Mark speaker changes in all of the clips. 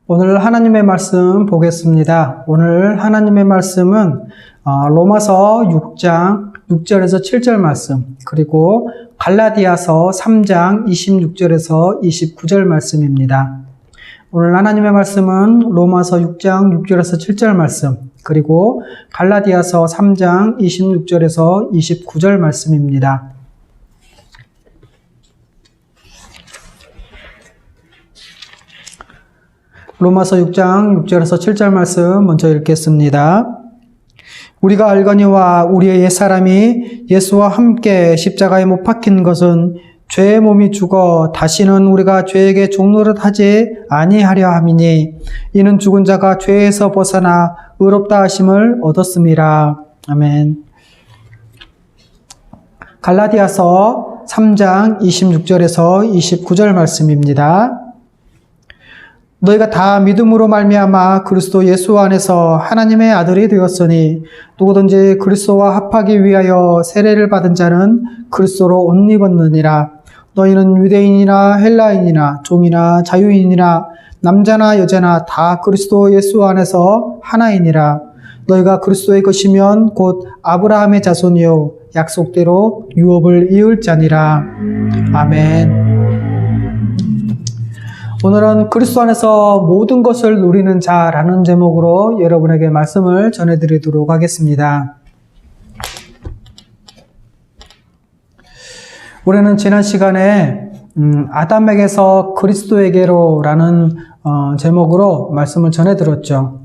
Speaker 1: 오늘 하나님의 말씀 보겠습니다. 오늘 하나님의 말씀은 로마서 6장 6절에서 7절 말씀, 그리고 갈라디아서 3장 26절에서 29절 말씀입니다. 오늘 하나님의 말씀은 로마서 6장 6절에서 7절 말씀, 그리고 갈라디아서 3장 26절에서 29절 말씀입니다. 로마서 6장 6절에서 7절 말씀 먼저 읽겠습니다. 우리가 알거니와 우리의 옛사람이 예수와 함께 십자가에 못 박힌 것은 죄의 몸이 죽어 다시는 우리가 죄에게 종노릇하지 아니하려 함이니 이는 죽은 자가 죄에서 벗어나 의롭다 하심을 얻었음이라. 아멘. 갈라디아서 3장 26절에서 29절 말씀입니다. 너희가 다 믿음으로 말미암아 그리스도 예수 안에서 하나님의 아들이 되었으니 누구든지 그리스도와 합하기 위하여 세례를 받은 자는 그리스도로 옷 입었느니라. 너희는 유대인이나 헬라인이나 종이나 자유인이나 남자나 여자나 다 그리스도 예수 안에서 하나이니라. 너희가 그리스도의 것이면 곧 아브라함의 자손이요 약속대로 유업을 이을 자니라. 아멘. 오늘은 그리스도 안에서 모든 것을 누리는 자라는 제목으로 여러분에게 말씀을 전해드리도록 하겠습니다. 우리는 지난 시간에 아담에게서 그리스도에게로라는 제목으로 말씀을 전해드렸죠.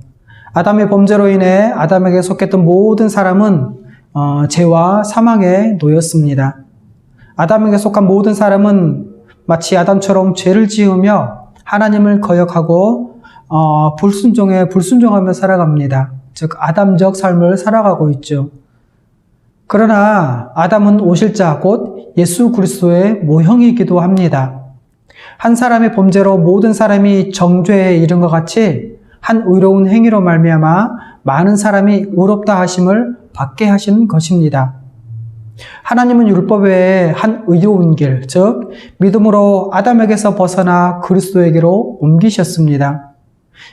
Speaker 1: 아담의 범죄로 인해 아담에게 속했던 모든 사람은 죄와 사망에 놓였습니다. 아담에게 속한 모든 사람은 마치 아담처럼 죄를 지으며 하나님을 거역하고 불순종하며 살아갑니다. 즉 아담적 삶을 살아가고 있죠. 그러나 아담은 오실자 곧 예수 그리스도의 모형이기도 합니다. 한 사람의 범죄로 모든 사람이 정죄에 이른 것 같이 한 의로운 행위로 말미암아 많은 사람이 의롭다 하심을 받게 하신 것입니다. 하나님은 율법 외에 한 의로운 길, 즉 믿음으로 아담에게서 벗어나 그리스도에게로 옮기셨습니다.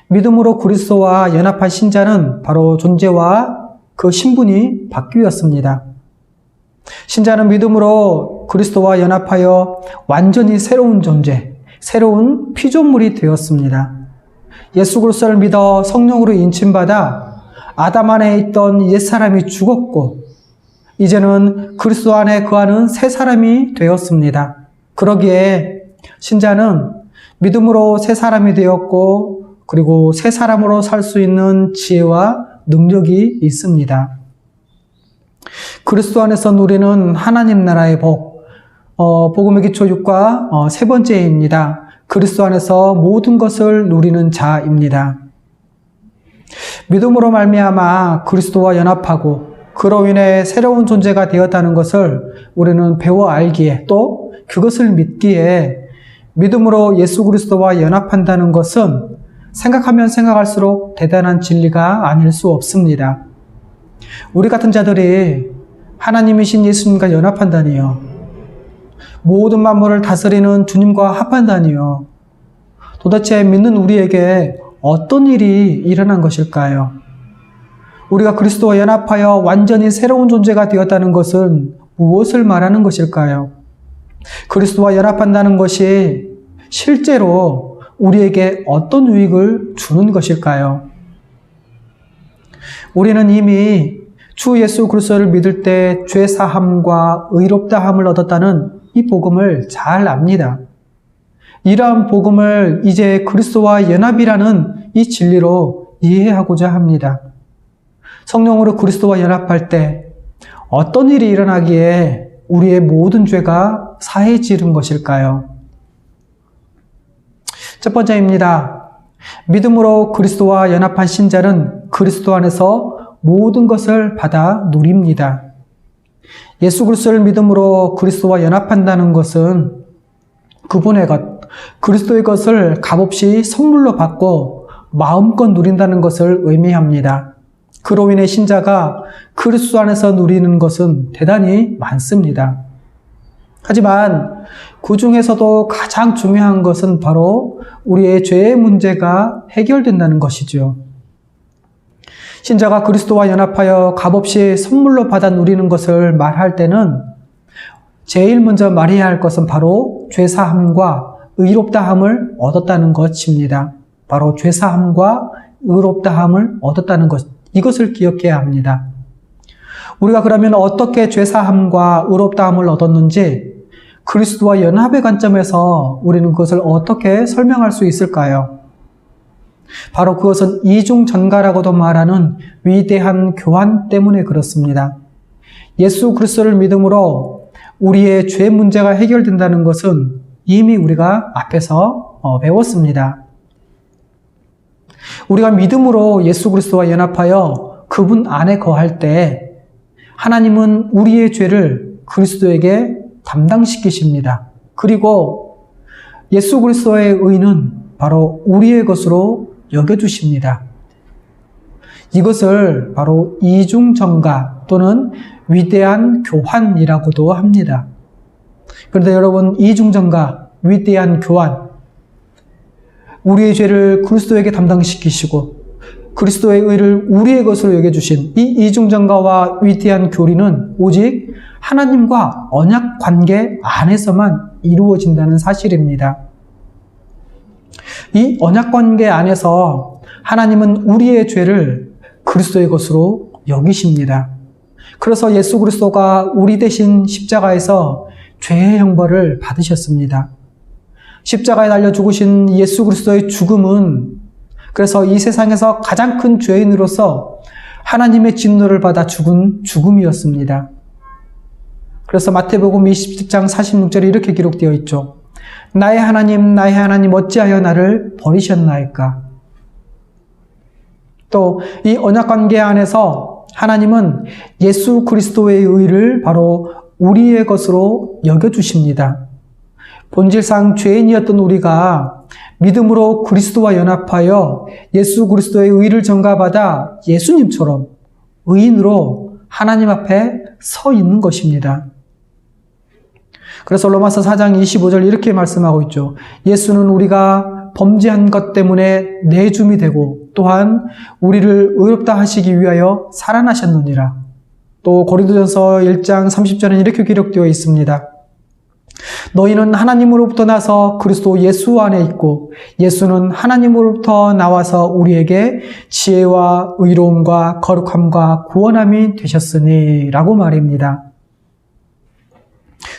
Speaker 1: 믿음으로 그리스도와 연합한 신자는 바로 존재와 그 신분이 바뀌었습니다. 신자는 믿음으로 그리스도와 연합하여 완전히 새로운 존재, 새로운 피조물이 되었습니다. 예수 그리스도를 믿어 성령으로 인침받아 아담 안에 있던 옛사람이 죽었고 이제는 그리스도 안에 거하는 새 사람이 되었습니다. 그러기에 신자는 믿음으로 새 사람이 되었고 그리고 새 사람으로 살 수 있는 지혜와 능력이 있습니다. 그리스도 안에서 누리는 하나님 나라의 복, 복음의 기초 6과 세 번째입니다. 그리스도 안에서 모든 것을 누리는 자입니다. 믿음으로 말미암아 그리스도와 연합하고 그로 인해 새로운 존재가 되었다는 것을 우리는 배워 알기에 또 그것을 믿기에 믿음으로 예수 그리스도와 연합한다는 것은 생각하면 생각할수록 대단한 진리가 아닐 수 없습니다. 우리 같은 자들이 하나님이신 예수님과 연합한다니요. 모든 만물을 다스리는 주님과 합한다니요. 도대체 믿는 우리에게 어떤 일이 일어난 것일까요? 우리가 그리스도와 연합하여 완전히 새로운 존재가 되었다는 것은 무엇을 말하는 것일까요? 그리스도와 연합한다는 것이 실제로 우리에게 어떤 유익을 주는 것일까요? 우리는 이미 주 예수 그리스도를 믿을 때 죄사함과 의롭다함을 얻었다는 이 복음을 잘 압니다. 이러한 복음을 이제 그리스도와 연합이라는 이 진리로 이해하고자 합니다. 성령으로 그리스도와 연합할 때 어떤 일이 일어나기에 우리의 모든 죄가 사해지는 것일까요? 첫 번째입니다. 믿음으로 그리스도와 연합한 신자는 그리스도 안에서 모든 것을 받아 누립니다. 예수 그리스도를 믿음으로 그리스도와 연합한다는 것은 그분의 것, 그리스도의 것을 값없이 선물로 받고 마음껏 누린다는 것을 의미합니다. 그로 인해 신자가 그리스도 안에서 누리는 것은 대단히 많습니다. 하지만 그 중에서도 가장 중요한 것은 바로 우리의 죄의 문제가 해결된다는 것이죠. 신자가 그리스도와 연합하여 값없이 선물로 받아 누리는 것을 말할 때는 제일 먼저 말해야 할 것은 바로 죄사함과 의롭다함을 얻었다는 것입니다. 바로 죄사함과 의롭다함을 얻었다는 것, 이것을 기억해야 합니다. 우리가 그러면 어떻게 죄사함과 의롭다함을 얻었는지 그리스도와 연합의 관점에서 우리는 그것을 어떻게 설명할 수 있을까요? 바로 그것은 이중전가라고도 말하는 위대한 교환 때문에 그렇습니다. 예수 그리스도를 믿음으로 우리의 죄 문제가 해결된다는 것은 이미 우리가 앞에서 배웠습니다. 우리가 믿음으로 예수 그리스도와 연합하여 그분 안에 거할 때 하나님은 우리의 죄를 그리스도에게 담당시키십니다. 그리고 예수 그리스도의 의는 바로 우리의 것으로 여겨주십니다. 이것을 바로 이중전가 또는 위대한 교환이라고도 합니다. 그런데 여러분, 이중전가, 위대한 교환, 우리의 죄를 그리스도에게 담당시키시고 그리스도의 의를 우리의 것으로 여겨주신 이 이중전가와 위대한 교리는 오직 하나님과 언약 관계 안에서만 이루어진다는 사실입니다. 이 언약 관계 안에서 하나님은 우리의 죄를 그리스도의 것으로 여기십니다. 그래서 예수 그리스도가 우리 대신 십자가에서 죄의 형벌을 받으셨습니다. 십자가에 달려 죽으신 예수 그리스도의 죽음은 그래서 이 세상에서 가장 큰 죄인으로서 하나님의 진노를 받아 죽은 죽음이었습니다. 그래서 마태복음 20장 46절에 이렇게 기록되어 있죠. 나의 하나님 어찌하여 나를 버리셨나이까. 또 이 언약관계 안에서 하나님은 예수 그리스도의 의를 바로 우리의 것으로 여겨주십니다. 본질상 죄인이었던 우리가 믿음으로 그리스도와 연합하여 예수 그리스도의 의를 전가받아 예수님처럼 의인으로 하나님 앞에 서 있는 것입니다. 그래서 로마서 4장 25절 이렇게 말씀하고 있죠. 예수는 우리가 범죄한 것 때문에 내줌이 되고 또한 우리를 의롭다 하시기 위하여 살아나셨느니라. 또 고린도전서 1장 30절에는 이렇게 기록되어 있습니다. 너희는 하나님으로부터 나서 그리스도 예수 안에 있고 예수는 하나님으로부터 나와서 우리에게 지혜와 의로움과 거룩함과 구원함이 되셨으니 라고 말입니다.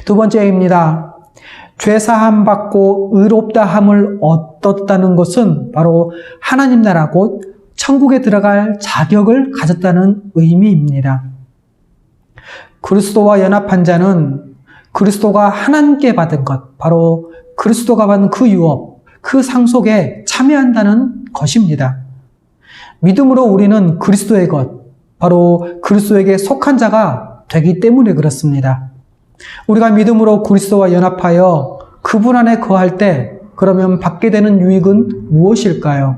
Speaker 1: 두 번째입니다. 죄사함 받고 의롭다함을 얻었다는 것은 바로 하나님 나라 곧 천국에 들어갈 자격을 가졌다는 의미입니다. 그리스도와 연합한 자는 그리스도가 하나님께 받은 것, 바로 그리스도가 받은 그 유업, 그 상속에 참여한다는 것입니다. 믿음으로 우리는 그리스도의 것, 바로 그리스도에게 속한 자가 되기 때문에 그렇습니다. 우리가 믿음으로 그리스도와 연합하여 그분 안에 거할 때 그러면 받게 되는 유익은 무엇일까요?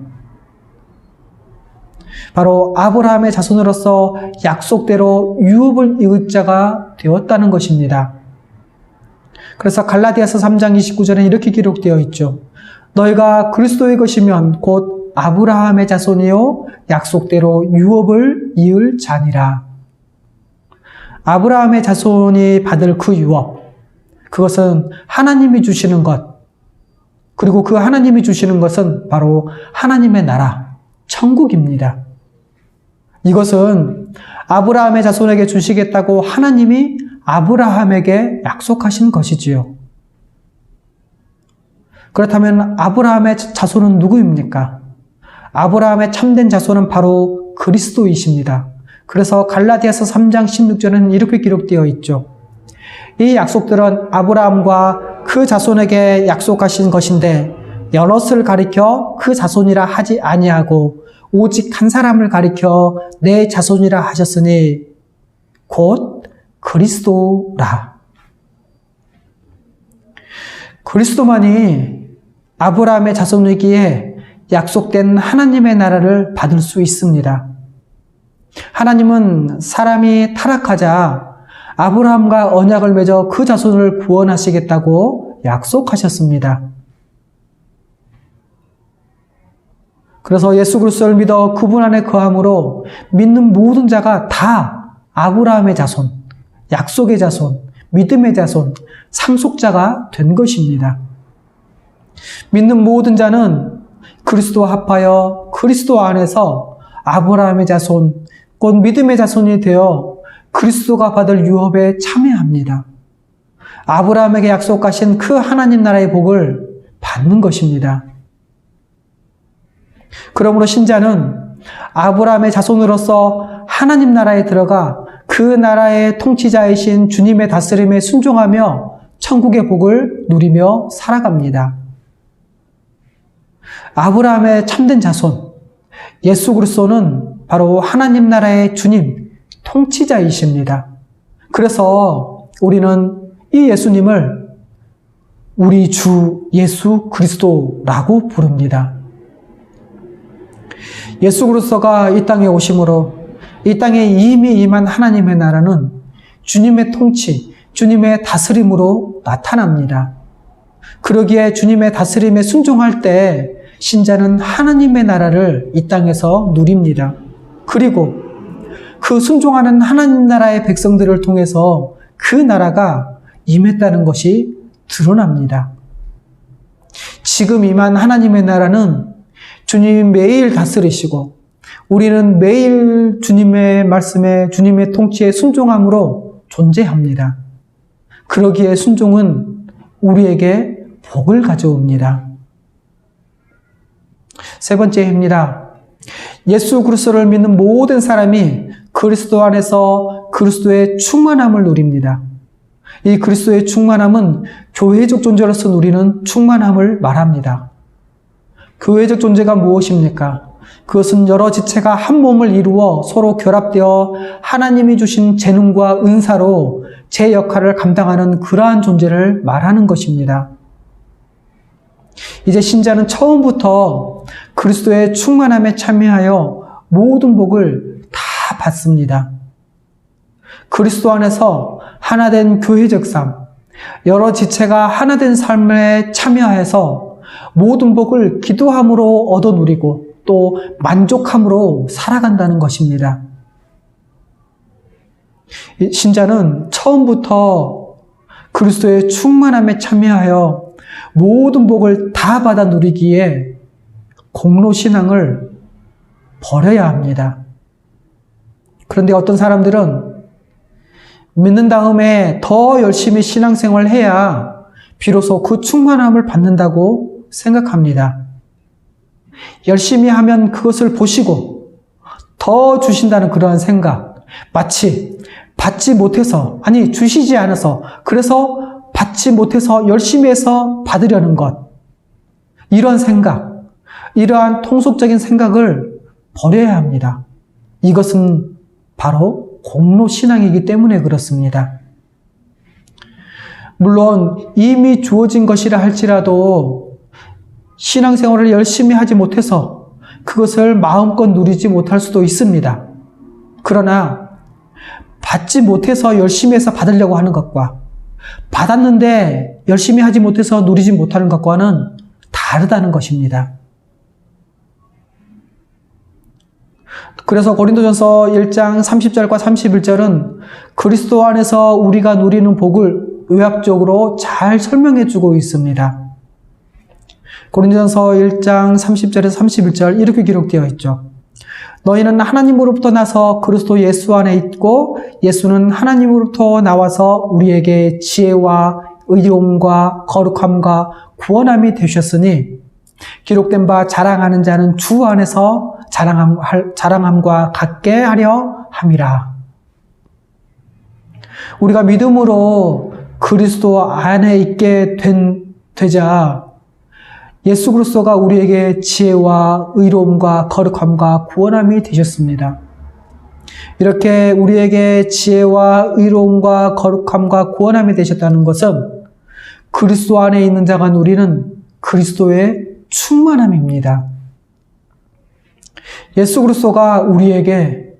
Speaker 1: 바로 아브라함의 자손으로서 약속대로 유업을 이을 자가 되었다는 것입니다. 그래서 갈라디아서 3장 29절에 이렇게 기록되어 있죠. 너희가 그리스도의 것이면 곧 아브라함의 자손이요 약속대로 유업을 이을 자니라. 아브라함의 자손이 받을 그 유업, 그것은 하나님이 주시는 것, 그리고 그 하나님이 주시는 것은 바로 하나님의 나라, 천국입니다. 이것은 아브라함의 자손에게 주시겠다고 하나님이 아브라함에게 약속하신 것이지요. 그렇다면 아브라함의 자손은 누구입니까? 아브라함의 참된 자손은 바로 그리스도이십니다. 그래서 갈라디아서 3장 16절에는 이렇게 기록되어 있죠. 이 약속들은 아브라함과 그 자손에게 약속하신 것인데 여럿을 가리켜 그 자손이라 하지 아니하고 오직 한 사람을 가리켜 내 자손이라 하셨으니 곧 그리스도라. 그리스도만이 아브라함의 자손이기에 약속된 하나님의 나라를 받을 수 있습니다. 하나님은 사람이 타락하자 아브라함과 언약을 맺어 그 자손을 구원하시겠다고 약속하셨습니다. 그래서 예수 그리스도를 믿어 그분 안에 거함으로 믿는 모든 자가 다 아브라함의 자손, 약속의 자손, 믿음의 자손, 상속자가 된 것입니다. 믿는 모든 자는 그리스도와 합하여 그리스도 안에서 아브라함의 자손, 곧 믿음의 자손이 되어 그리스도가 받을 유업에 참여합니다. 아브라함에게 약속하신 그 하나님 나라의 복을 받는 것입니다. 그러므로 신자는 아브라함의 자손으로서 하나님 나라에 들어가 그 나라의 통치자이신 주님의 다스림에 순종하며 천국의 복을 누리며 살아갑니다. 아브라함의 참된 자손, 예수 그리스도는 바로 하나님 나라의 주님, 통치자이십니다. 그래서 우리는 이 예수님을 우리 주 예수 그리스도라고 부릅니다. 예수 그리스도가 이 땅에 오심으로 이 땅에 이미 임한 하나님의 나라는 주님의 통치, 주님의 다스림으로 나타납니다. 그러기에 주님의 다스림에 순종할 때 신자는 하나님의 나라를 이 땅에서 누립니다. 그리고 그 순종하는 하나님 나라의 백성들을 통해서 그 나라가 임했다는 것이 드러납니다. 지금 임한 하나님의 나라는 주님이 매일 다스리시고 우리는 매일 주님의 말씀에 주님의 통치에 순종함으로 존재합니다. 그러기에 순종은 우리에게 복을 가져옵니다. 세 번째입니다. 예수 그리스도를 믿는 모든 사람이 그리스도 안에서 그리스도의 충만함을 누립니다. 이 그리스도의 충만함은 교회적 존재로서 누리는 충만함을 말합니다. 교회적 존재가 무엇입니까? 그것은 여러 지체가 한 몸을 이루어 서로 결합되어 하나님이 주신 재능과 은사로 제 역할을 감당하는 그러한 존재를 말하는 것입니다. 이제 신자는 처음부터 그리스도의 충만함에 참여하여 모든 복을 다 받습니다. 그리스도 안에서 하나된 교회적 삶, 여러 지체가 하나된 삶에 참여해서 모든 복을 기도함으로 얻어 누리고 또 만족함으로 살아간다는 것입니다. 신자는 처음부터 그리스도의 충만함에 참여하여 모든 복을 다 받아 누리기에 공로신앙을 버려야 합니다. 그런데 어떤 사람들은 믿는 다음에 더 열심히 신앙생활을 해야 비로소 그 충만함을 받는다고 생각합니다. 열심히 하면 그것을 보시고 더 주신다는 그러한 생각, 마치 받지 못해서, 아니 주시지 않아서, 그래서 받지 못해서 열심히 해서 받으려는 것, 이런 생각, 이러한 통속적인 생각을 버려야 합니다. 이것은 바로 공로신앙이기 때문에 그렇습니다. 물론 이미 주어진 것이라 할지라도 신앙생활을 열심히 하지 못해서 그것을 마음껏 누리지 못할 수도 있습니다. 그러나 받지 못해서 열심히 해서 받으려고 하는 것과 받았는데 열심히 하지 못해서 누리지 못하는 것과는 다르다는 것입니다. 그래서 고린도전서 1장 30절과 31절은 그리스도 안에서 우리가 누리는 복을 의학적으로 잘 설명해 주고 있습니다. 고린도전서 1장 30절에서 31절 이렇게 기록되어 있죠. 너희는 하나님으로부터 나서 그리스도 예수 안에 있고 예수는 하나님으로부터 나와서 우리에게 지혜와 의로움과 거룩함과 구원함이 되셨으니 기록된 바 자랑하는 자는 주 안에서 자랑함과 같게 하려 함이라. 우리가 믿음으로 그리스도 안에 있게 되자 예수 그리스도가 우리에게 지혜와 의로움과 거룩함과 구원함이 되셨습니다. 이렇게 우리에게 지혜와 의로움과 거룩함과 구원함이 되셨다는 것은 그리스도 안에 있는 자가 누리는 그리스도의 충만함입니다. 예수 그리스도가 우리에게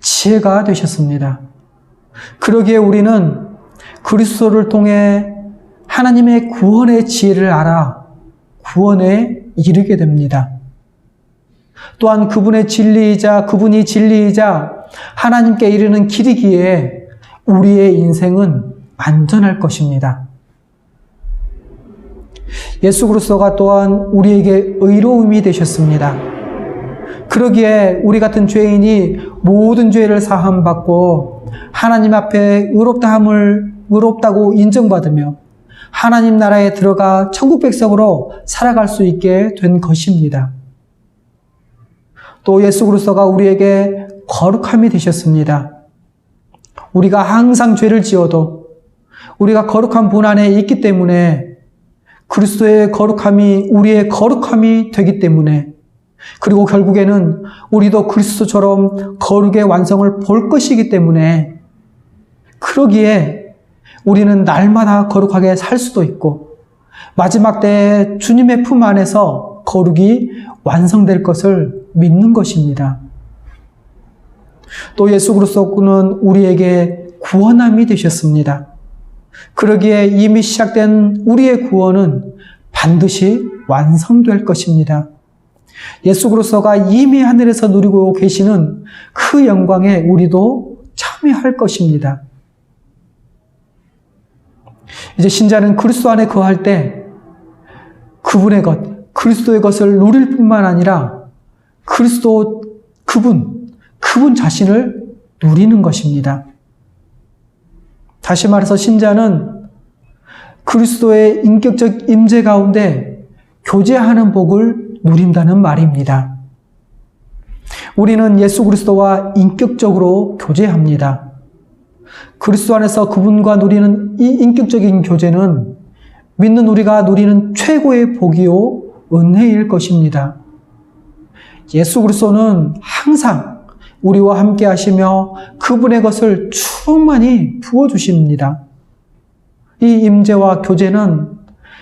Speaker 1: 지혜가 되셨습니다. 그러기에 우리는 그리스도를 통해 하나님의 구원의 지혜를 알아 구원에 이르게 됩니다. 또한 그분이 진리이자 하나님께 이르는 길이기에 우리의 인생은 안전할 것입니다. 예수 그리스도가 또한 우리에게 의로움이 되셨습니다. 그러기에 우리 같은 죄인이 모든 죄를 사함받고 하나님 앞에 의롭다고 인정받으며 하나님 나라에 들어가 천국 백성으로 살아갈 수 있게 된 것입니다. 또 예수 그리스도가 우리에게 거룩함이 되셨습니다. 우리가 항상 죄를 지어도 우리가 거룩한 분 안에 있기 때문에 그리스도의 거룩함이 우리의 거룩함이 되기 때문에 그리고 결국에는 우리도 그리스도처럼 거룩의 완성을 볼 것이기 때문에 그러기에 우리는 날마다 거룩하게 살 수도 있고 마지막 때에 주님의 품 안에서 거룩이 완성될 것을 믿는 것입니다. 또 예수 그리스도는 우리에게 구원함이 되셨습니다. 그러기에 이미 시작된 우리의 구원은 반드시 완성될 것입니다. 예수 그리스도가 이미 하늘에서 누리고 계시는 그 영광에 우리도 참여할 것입니다. 이제 신자는 그리스도 안에 거할 때 그분의 것, 그리스도의 것을 누릴 뿐만 아니라 그분 자신을 누리는 것입니다. 다시 말해서 신자는 그리스도의 인격적 임재 가운데 교제하는 복을 누린다는 말입니다. 우리는 예수 그리스도와 인격적으로 교제합니다. 그리스도 안에서 그분과 누리는 이 인격적인 교제는 믿는 우리가 누리는 최고의 복이요 은혜일 것입니다. 예수 그리스도는 항상 우리와 함께 하시며 그분의 것을 충만히 부어주십니다. 이 임재와 교제는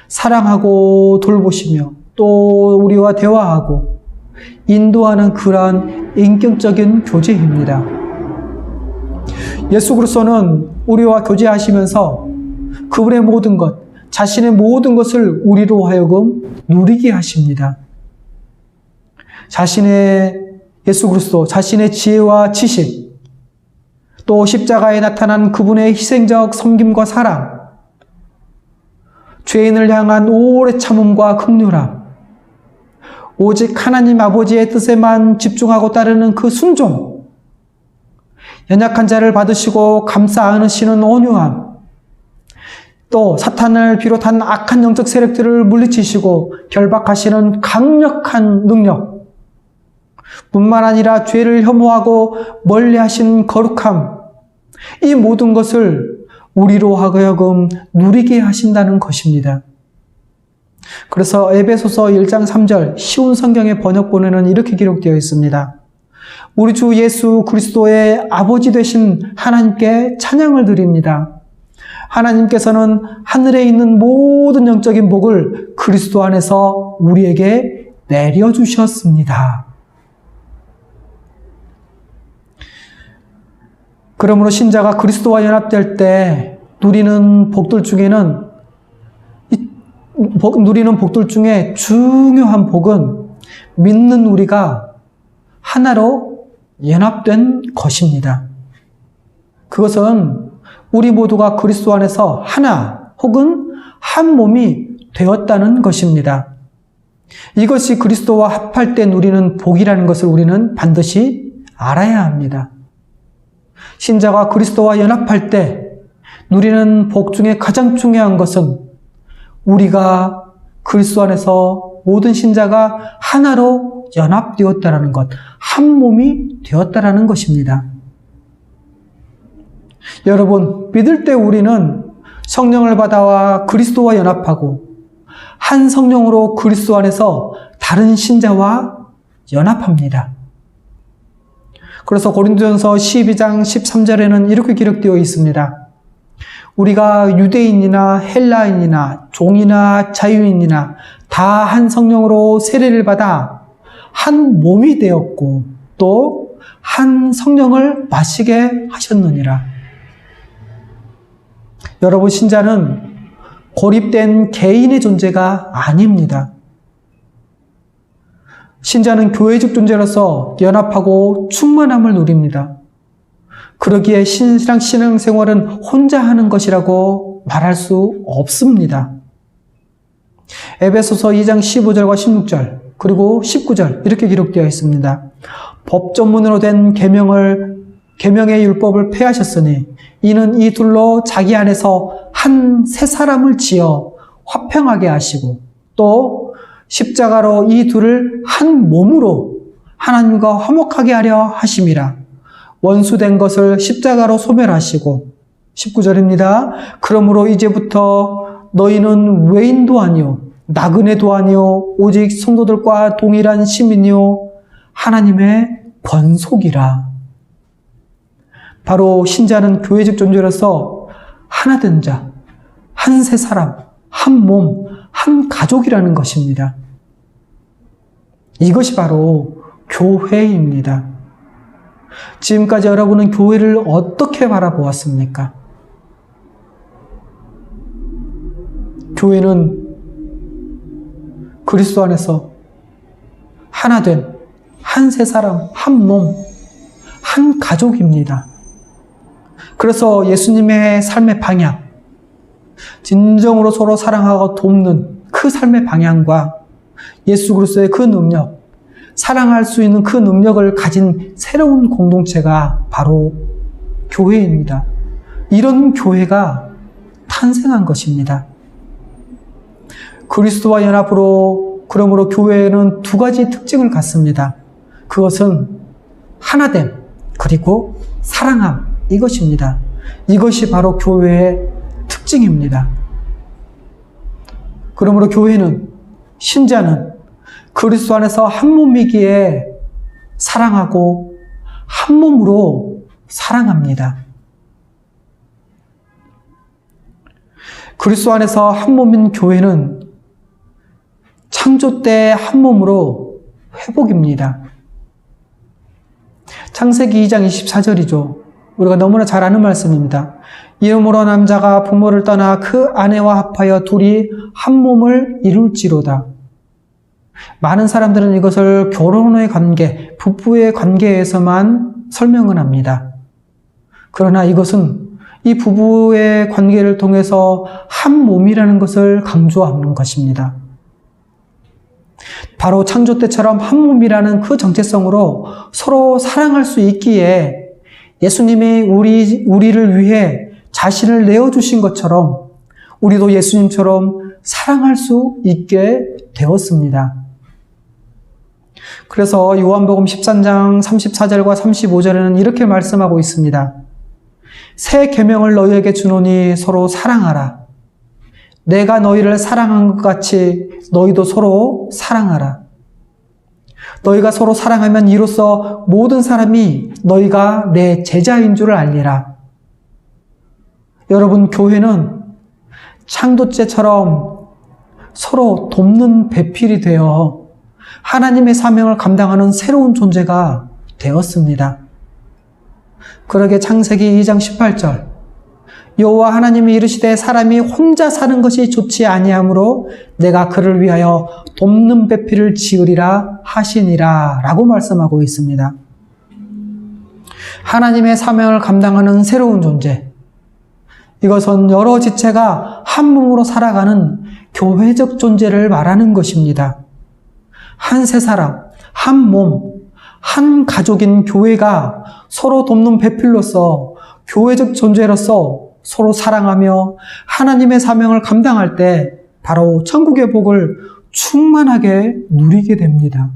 Speaker 1: 사랑하고 돌보시며 또 우리와 대화하고 인도하는 그러한 인격적인 교제입니다. 예수 그리스도는 우리와 교제하시면서 그분의 모든 것, 자신의 모든 것을 우리로 하여금 누리게 하십니다. 예수 그리스도, 자신의 지혜와 지식, 또 십자가에 나타난 그분의 희생적 섬김과 사랑, 죄인을 향한 오래 참음과 긍휼함, 오직 하나님 아버지의 뜻에만 집중하고 따르는 그 순종, 연약한 자를 받으시고 감싸 안으시는 온유함, 또 사탄을 비롯한 악한 영적 세력들을 물리치시고 결박하시는 강력한 능력, 뿐만 아니라 죄를 혐오하고 멀리하신 거룩함, 이 모든 것을 우리로 하여금 누리게 하신다는 것입니다. 그래서 에베소서 1장 3절 쉬운 성경의 번역본에는 이렇게 기록되어 있습니다. 우리 주 예수 그리스도의 아버지 되신 하나님께 찬양을 드립니다. 하나님께서는 하늘에 있는 모든 영적인 복을 그리스도 안에서 우리에게 내려주셨습니다. 그러므로 신자가 그리스도와 연합될 때 누리는 복들 중에 중요한 복은 믿는 우리가 하나로 연합된 것입니다. 그것은 우리 모두가 그리스도 안에서 하나 혹은 한 몸이 되었다는 것입니다. 이것이 그리스도와 합할 때 누리는 복이라는 것을 우리는 반드시 알아야 합니다. 신자가 그리스도와 연합할 때 누리는 복 중에 가장 중요한 것은 우리가 그리스도 안에서 모든 신자가 하나로 연합되었다라는 것, 한 몸이 되었다라는 것입니다. 여러분, 믿을 때 우리는 성령을 받아와 그리스도와 연합하고 한 성령으로 그리스도 안에서 다른 신자와 연합합니다. 그래서 고린도전서 12장 13절에는 이렇게 기록되어 있습니다. 우리가 유대인이나 헬라인이나 종이나 자유인이나 다 한 성령으로 세례를 받아 한 몸이 되었고 또 한 성령을 마시게 하셨느니라. 여러분, 신자는 고립된 개인의 존재가 아닙니다. 신자는 교회적 존재로서 연합하고 충만함을 누립니다. 그러기에 신앙생활은 혼자 하는 것이라고 말할 수 없습니다. 에베소서 2장 15절과 16절 그리고 19절 이렇게 기록되어 있습니다. 법 전문으로 된 계명의 율법을 폐하셨으니 이는 이 둘로 자기 안에서 한 새 사람을 지어 화평하게 하시고 또 십자가로 이 둘을 한 몸으로 하나님과 화목하게 하려 하심이라. 원수된 것을 십자가로 소멸하시고 19절입니다. 그러므로 이제부터 너희는 외인도 아니요 나그네도 아니요 오직 성도들과 동일한 시민이요 하나님의 권속이라. 바로 신자는 교회적 존재로서 하나된 자, 한 새 사람, 한 몸, 한 가족이라는 것입니다. 이것이 바로 교회입니다. 지금까지 여러분은 교회를 어떻게 바라보았습니까? 교회는 그리스도 안에서 하나된 한 새 사람, 한 몸, 한 가족입니다. 그래서 예수님의 삶의 방향, 진정으로 서로 사랑하고 돕는 그 삶의 방향과 예수 그리스도의 그 능력, 사랑할 수 있는 그 능력을 가진 새로운 공동체가 바로 교회입니다. 이런 교회가 탄생한 것입니다. 그리스도와 연합으로 그러므로 교회는 두 가지 특징을 갖습니다. 그것은 하나됨 그리고 사랑함 이것입니다. 이것이 바로 교회의 특징입니다. 그러므로 교회는 신자는 그리스도 안에서 한 몸이기에 사랑하고 한 몸으로 사랑합니다. 그리스도 안에서 한 몸인 교회는 창조 때 한 몸으로 회복입니다. 창세기 2장 24절이죠. 우리가 너무나 잘 아는 말씀입니다. 이러므로 남자가 부모를 떠나 그 아내와 합하여 둘이 한 몸을 이룰지로다. 많은 사람들은 이것을 결혼의 관계, 부부의 관계에서만 설명을 합니다. 그러나 이것은 이 부부의 관계를 통해서 한 몸이라는 것을 강조하는 것입니다. 바로 창조 때처럼 한 몸이라는 그 정체성으로 서로 사랑할 수 있기에 예수님이 우리를 위해 자신을 내어주신 것처럼 우리도 예수님처럼 사랑할 수 있게 되었습니다. 그래서 요한복음 13장 34절과 35절에는 이렇게 말씀하고 있습니다. 새 계명을 너희에게 주노니 서로 사랑하라. 내가 너희를 사랑한 것 같이 너희도 서로 사랑하라. 너희가 서로 사랑하면 이로써 모든 사람이 너희가 내 제자인 줄 알리라. 여러분, 교회는 창조제처럼 서로 돕는 배필이 되어 하나님의 사명을 감당하는 새로운 존재가 되었습니다. 그러게 창세기 2장 18절 여호와 하나님이 이르시되 사람이 혼자 사는 것이 좋지 아니하므로 내가 그를 위하여 돕는 배필을 지으리라 하시니라 라고 말씀하고 있습니다. 하나님의 사명을 감당하는 새로운 존재, 이것은 여러 지체가 한 몸으로 살아가는 교회적 존재를 말하는 것입니다. 한 세 사람, 한 몸, 한 가족인 교회가 서로 돕는 배필로서 교회적 존재로서 서로 사랑하며 하나님의 사명을 감당할 때 바로 천국의 복을 충만하게 누리게 됩니다.